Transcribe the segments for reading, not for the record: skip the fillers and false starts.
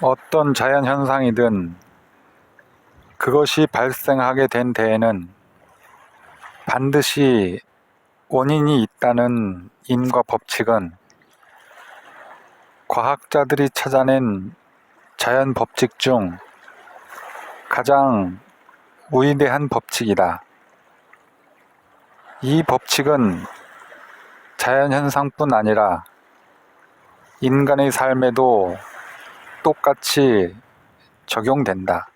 어떤 자연현상이든 그것이 발생하게 된 데에는 반드시 원인이 있다는 인과 법칙은 과학자들이 찾아낸 자연 법칙 중 가장 위대한 법칙이다. 이 법칙은 자연현상뿐 아니라 인간의 삶에도 똑같이 적용된다.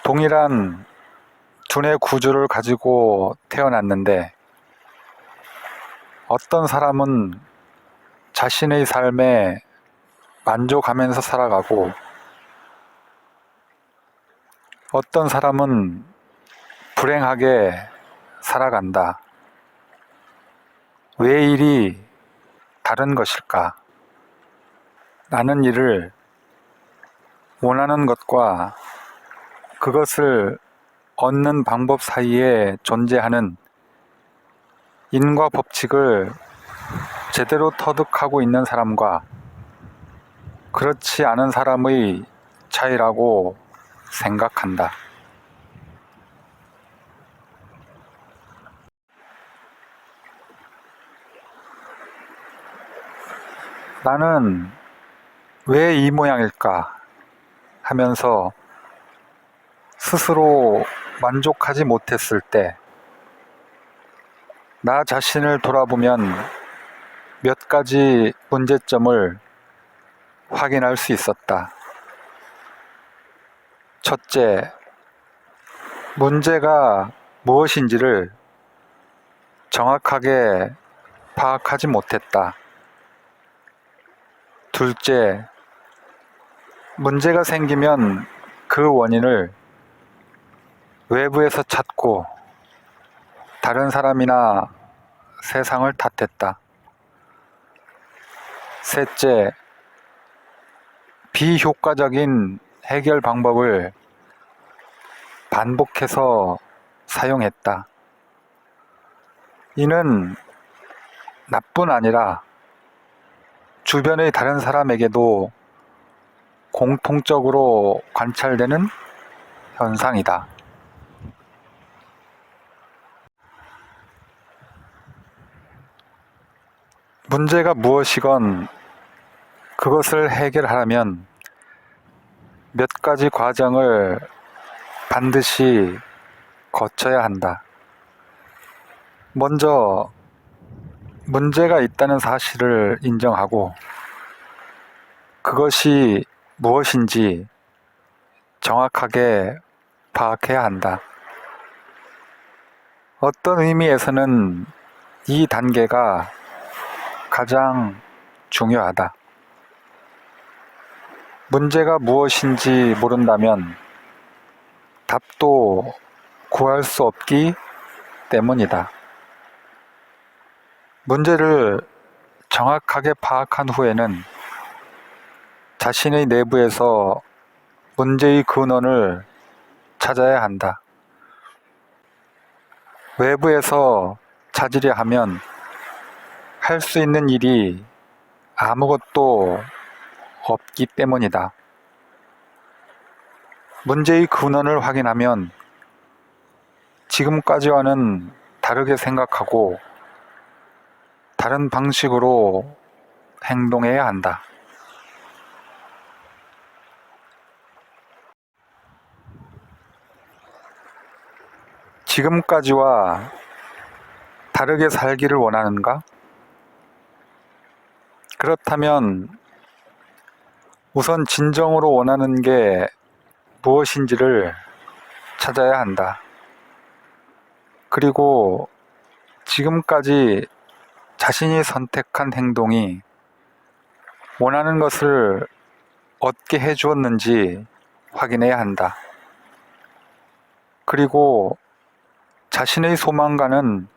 동일한 두뇌 구조를 가지고 태어났는데 어떤 사람은 자신의 삶에 만족하면서 살아가고 어떤 사람은 불행하게 살아간다. 왜 일이 다른 것일까? 나는 이를 원하는 것과 그것을 얻는 방법 사이에 존재하는 인과 법칙을 제대로 터득하고 있는 사람과 그렇지 않은 사람의 차이라고 생각한다. 나는 왜 이 모양일까 하면서 스스로 만족하지 못했을 때 나 자신을 돌아보면 몇 가지 문제점을 확인할 수 있었다. 첫째, 문제가 무엇인지를 정확하게 파악하지 못했다. 둘째, 문제가 생기면 그 원인을 외부에서 찾고 다른 사람이나 세상을 탓했다. 셋째, 비효과적인 해결 방법을 반복해서 사용했다. 이는 나뿐 아니라 주변의 다른 사람에게도 공통적으로 관찰되는 현상이다. 문제가 무엇이건 그것을 해결하려면 몇 가지 과정을 반드시 거쳐야 한다. 먼저 문제가 있다는 사실을 인정하고 그것이 무엇인지 정확하게 파악해야 한다. 어떤 의미에서는 이 단계가 가장 중요하다. 문제가 무엇인지 모른다면 답도 구할 수 없기 때문이다. 문제를 정확하게 파악한 후에는 자신의 내부에서 문제의 근원을 찾아야 한다. 외부에서 찾으려 하면 할 수 있는 일이 아무것도 없기 때문이다. 문제의 근원을 확인하면 지금까지와는 다르게 생각하고 다른 방식으로 행동해야 한다. 지금까지와 다르게 살기를 원하는가? 그렇다면 우선 진정으로 원하는 게 무엇인지를 찾아야 한다. 그리고 지금까지 자신이 선택한 행동이 원하는 것을 얻게 해주었는지 확인해야 한다. 그리고 자신의 소망과는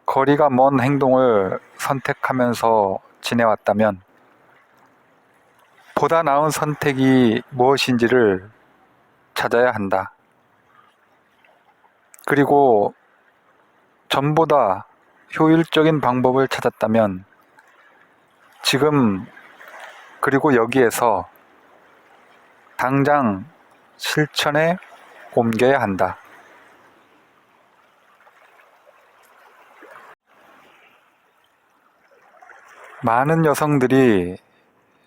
거리가 먼 행동을 선택하면서 지내왔다면 보다 나은 선택이 무엇인지를 찾아야 한다. 그리고 전보다 효율적인 방법을 찾았다면 지금 그리고 여기에서 당장 실천에 옮겨야 한다. 많은 여성들이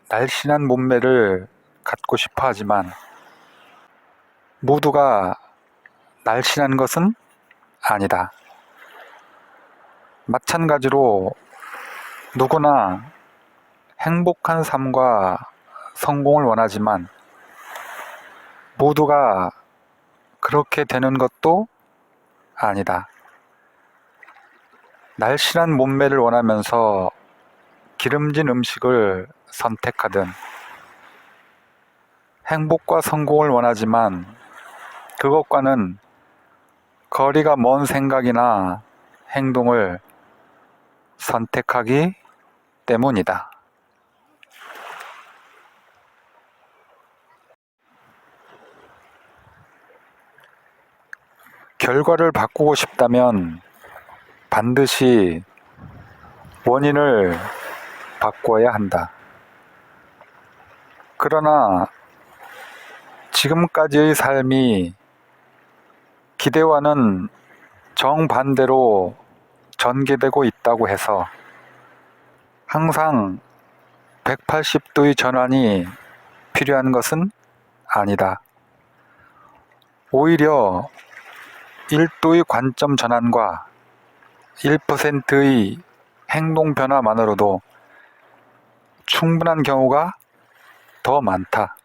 날씬한 몸매를 갖고 싶어 하지만 모두가 날씬한 것은 아니다. 마찬가지로 누구나 행복한 삶과 성공을 원하지만 모두가 그렇게 되는 것도 아니다. 날씬한 몸매를 원하면서 기름진 음식을 선택하든 행복과 성공을 원하지만 그것과는 거리가 먼 생각이나 행동을 선택하기 때문이다. 결과를 바꾸고 싶다면 반드시 원인을 바꿔야 한다. 그러나 지금까지의 삶이 기대와는 정반대로 전개되고 있다고 해서 항상 180도의 전환이 필요한 것은 아니다. 오히려 1도의 관점 전환과 1%의 행동 변화만으로도 충분한 경우가 더 많다.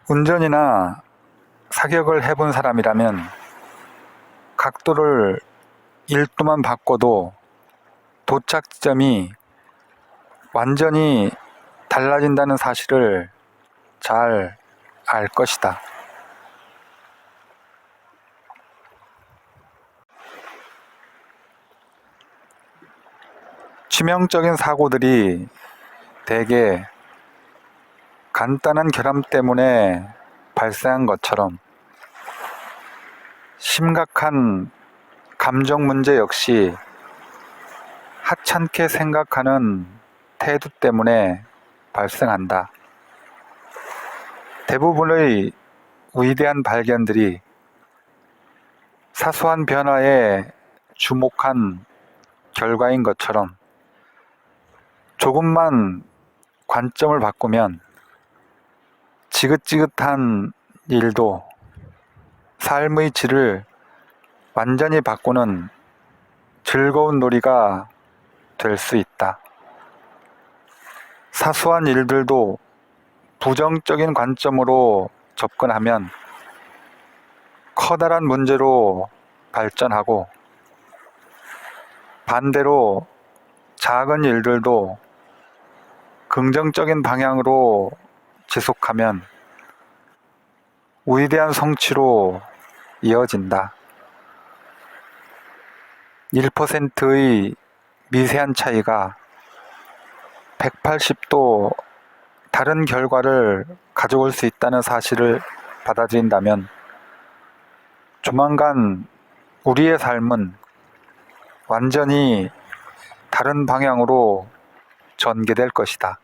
운전이나 사격을 해본 사람이라면 각도를 1도만 바꿔도 도착 지점이 완전히 달라진다는 사실을 잘 알 것이다. 치명적인 사고들이 대개 간단한 결함 때문에 발생한 것처럼 심각한 감정 문제 역시 하찮게 생각하는 태도 때문에 발생한다. 대부분의 위대한 발견들이 사소한 변화에 주목한 결과인 것처럼 조금만 관점을 바꾸면 지긋지긋한 일도 삶의 질을 완전히 바꾸는 즐거운 놀이가 될 수 있다. 사소한 일들도 부정적인 관점으로 접근하면 커다란 문제로 발전하고 반대로 작은 일들도 긍정적인 방향으로 지속하면 위대한 성취로 이어진다. 1%의 미세한 차이가 180도 다른 결과를 가져올 수 있다는 사실을 받아들인다면 조만간 우리의 삶은 완전히 다른 방향으로 전개될 것이다.